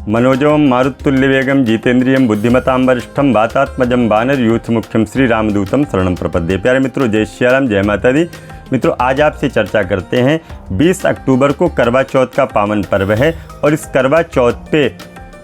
मनोजवं मारुततुल्यवेगं जितेन्द्रियं बुद्धिमतां वरिष्ठं वातात्मजं वानर यूथ मुख्यम श्री रामदूतम शरणं प्रपद्ये। प्यारे मित्रों, जय श्री राम, जय माता दी। मित्रों, आज आपसे चर्चा करते हैं 20 अक्टूबर को करवा चौथ का पावन पर्व है और इस करवा चौथ पे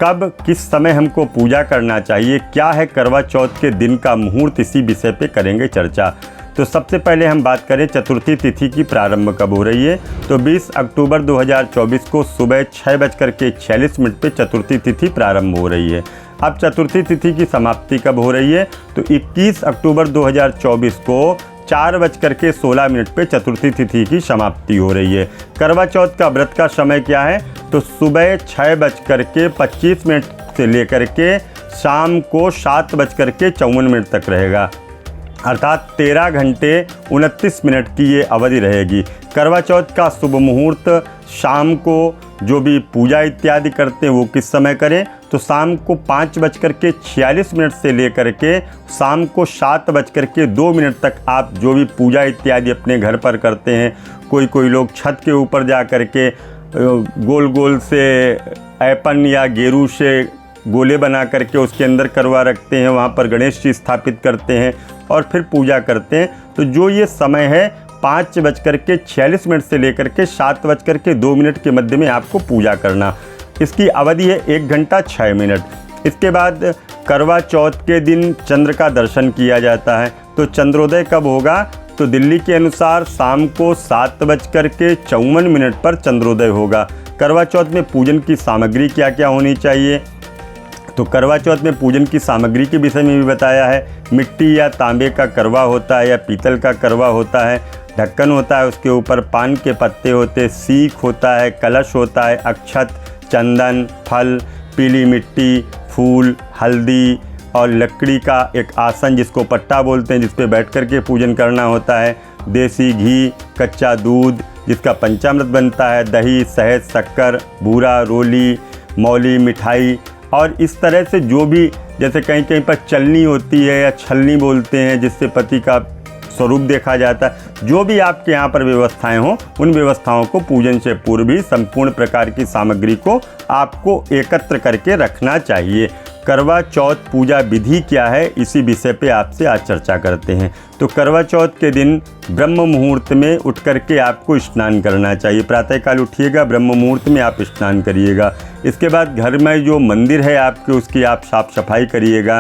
कब किस समय हमको पूजा करना चाहिए, क्या है करवा चौथ के दिन का मुहूर्त, इसी विषय पे करेंगे चर्चा। तो सबसे पहले हम बात करें चतुर्थी तिथि की प्रारंभ कब हो रही है। तो 20 अक्टूबर 2024 को सुबह 6:46 पे चतुर्थी तिथि प्रारंभ हो रही है। अब चतुर्थी तिथि की समाप्ति कब हो रही है, तो 21 अक्टूबर 2024 को 4:16 पे चतुर्थी तिथि की समाप्ति हो रही है। करवा चौथ का व्रत का समय क्या है, तो सुबह 6:25 से लेकर के शाम को 7:54 तक रहेगा, अर्थात 13 घंटे 29 मिनट की ये अवधि रहेगी। करवा चौथ का शुभ मुहूर्त शाम को जो भी पूजा इत्यादि करते हैं वो किस समय करें, तो शाम को 5:46 से लेकर के शाम को 7:02 तक आप जो भी पूजा इत्यादि अपने घर पर करते हैं। कोई लोग छत के ऊपर जा कर के गोल गोल से ऐपन या गेरू से गोले बना करके उसके अंदर करवा रखते हैं, वहाँ पर गणेश जी स्थापित करते हैं और फिर पूजा करते हैं। तो जो ये समय है 5:46 से लेकर के 7:02 के मध्य में आपको पूजा करना। इसकी अवधि है 1 घंटा 6 मिनट। इसके बाद करवा चौथ के दिन चंद्र का दर्शन किया जाता है। तो चंद्रोदय कब होगा, तो दिल्ली के अनुसार शाम को 7:54 पर चंद्रोदय होगा। करवा चौथ में पूजन की सामग्री क्या क्या होनी चाहिए, तो करवा चौथ में पूजन की सामग्री के विषय में भी बताया है। मिट्टी या तांबे का करवा होता है या पीतल का करवा होता है, ढक्कन होता है, उसके ऊपर पान के पत्ते होते हैं, सीख होता है, कलश होता है, अक्षत, चंदन, फल, पीली मिट्टी, फूल, हल्दी और लकड़ी का एक आसन जिसको पट्टा बोलते हैं, जिस पे बैठ कर के पूजन करना होता है। देसी घी, कच्चा दूध जिसका पंचामृत बनता है, दही, शहद, शक्कर, बूरा, रोली, मौली, मिठाई और इस तरह से जो भी, जैसे कहीं कहीं पर चलनी होती है या छलनी बोलते हैं जिससे पति का स्वरूप देखा जाता है, जो भी आपके यहाँ पर व्यवस्थाएं हों उन व्यवस्थाओं को पूजन से पूर्व भी संपूर्ण प्रकार की सामग्री को आपको एकत्र करके रखना चाहिए। करवा चौथ पूजा विधि क्या है, इसी विषय पे आपसे आज चर्चा करते हैं। तो करवा चौथ के दिन ब्रह्म मुहूर्त में उठ करके आपको स्नान करना चाहिए। प्रातःकाल उठिएगा, ब्रह्म मुहूर्त में आप स्नान करिएगा। इसके बाद घर में जो मंदिर है आपके उसकी आप साफ सफाई करिएगा,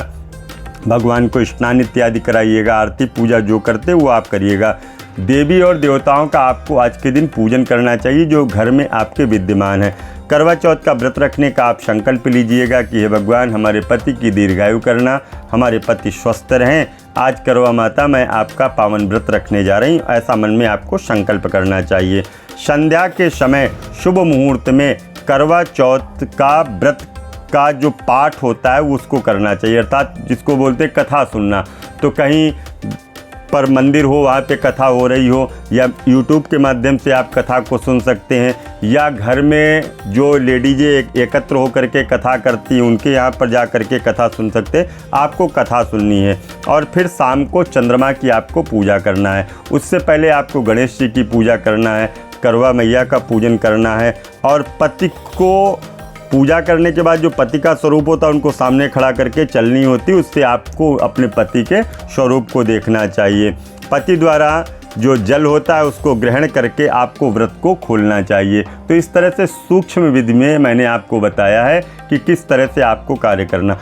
भगवान को स्नान इत्यादि कराइएगा, आरती पूजा जो करते वो आप करिएगा। देवी और देवताओं का आपको आज के दिन पूजन करना चाहिए जो घर में आपके विद्यमान है। करवा चौथ का व्रत रखने का आप संकल्प लीजिएगा कि हे भगवान, हमारे पति की दीर्घायु करना, हमारे पति स्वस्थ रहें। आज करवा माता मैं आपका पावन व्रत रखने जा रही हूँ, ऐसा मन में आपको संकल्प करना चाहिए। संध्या के समय शुभ मुहूर्त में करवा चौथ का व्रत का जो पाठ होता है वो उसको करना चाहिए, अर्थात जिसको बोलते हैं कथा सुनना। तो कहीं पर मंदिर हो, वहाँ पे कथा हो रही हो, या YouTube के माध्यम से आप कथा को सुन सकते हैं, या घर में जो लेडीजें एकत्र होकर के कथा करती हैं उनके यहाँ पर जा कर के कथा सुन सकते हैं। आपको कथा सुननी है और फिर शाम को चंद्रमा की आपको पूजा करना है। उससे पहले आपको गणेश जी की पूजा करना है, करवा मैया का पूजन करना है और पति को पूजा करने के बाद जो पति का स्वरूप होता है उनको सामने खड़ा करके चलनी होती है, उससे आपको अपने पति के स्वरूप को देखना चाहिए। पति द्वारा जो जल होता है उसको ग्रहण करके आपको व्रत को खोलना चाहिए। तो इस तरह से सूक्ष्म विधि में मैंने आपको बताया है कि किस तरह से आपको कार्य करना।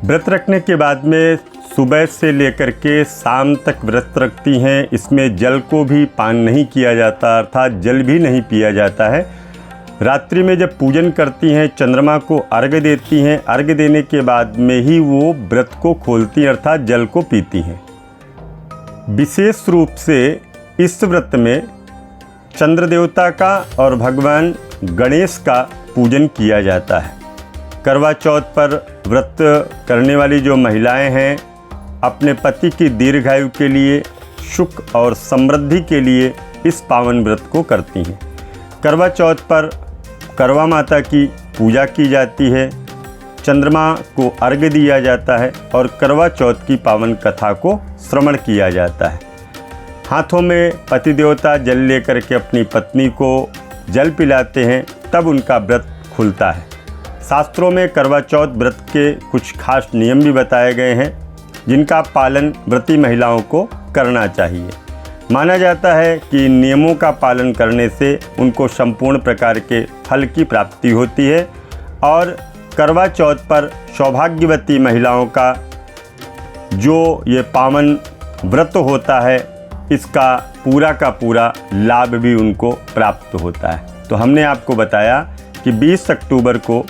व्रत रखने के बाद में सुबह से लेकर के शाम तक व्रत रखती हैं, इसमें जल को भी पान नहीं किया जाता, अर्थात जल भी नहीं पिया जाता है। रात्रि में जब पूजन करती हैं चंद्रमा को अर्घ्य देती हैं, अर्घ्य देने के बाद में ही वो व्रत को खोलती हैं, अर्थात जल को पीती हैं। विशेष रूप से इस व्रत में चंद्र देवता का और भगवान गणेश का पूजन किया जाता है। करवा चौथ पर व्रत करने वाली जो महिलाएं हैं अपने पति की दीर्घायु के लिए, सुख और समृद्धि के लिए इस पावन व्रत को करती हैं। करवा चौथ पर करवा माता की पूजा की जाती है, चंद्रमा को अर्घ्य दिया जाता है और करवा चौथ की पावन कथा को श्रवण किया जाता है। हाथों में पति देवता जल लेकर के अपनी पत्नी को जल पिलाते हैं, तब उनका व्रत खुलता है। शास्त्रों में करवा चौथ व्रत के कुछ खास नियम भी बताए गए हैं जिनका पालन व्रती महिलाओं को करना चाहिए। माना जाता है कि इन नियमों का पालन करने से उनको संपूर्ण प्रकार के फल की प्राप्ति होती है और करवा चौथ पर सौभाग्यवती महिलाओं का जो ये पावन व्रत होता है इसका पूरा का पूरा लाभ भी उनको प्राप्त होता है। तो हमने आपको बताया कि 20 अक्टूबर को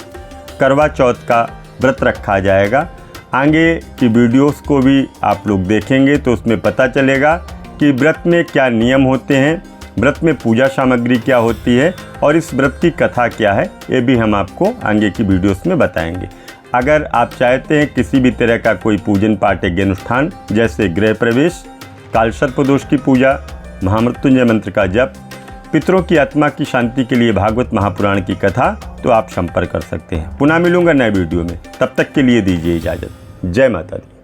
करवा चौथ का व्रत रखा जाएगा। आगे की वीडियोस को भी आप लोग देखेंगे तो उसमें पता चलेगा कि व्रत में क्या नियम होते हैं, व्रत में पूजा सामग्री क्या होती है और इस व्रत की कथा क्या है, ये भी हम आपको आगे की वीडियोस में बताएंगे। अगर आप चाहते हैं किसी भी तरह का कोई पूजन पाठ यज्ञ अनुष्ठान जैसे गृह प्रवेश, कालसर्प दोष की पूजा, महामृत्युंजय मंत्र का जप, पितरों की आत्मा की शांति के लिए भागवत महापुराण की कथा, तो आप संपर्क कर सकते हैं। पुनः मिलूंगा नए वीडियो में, तब तक के लिए दीजिए इजाज़त। जय माता दी।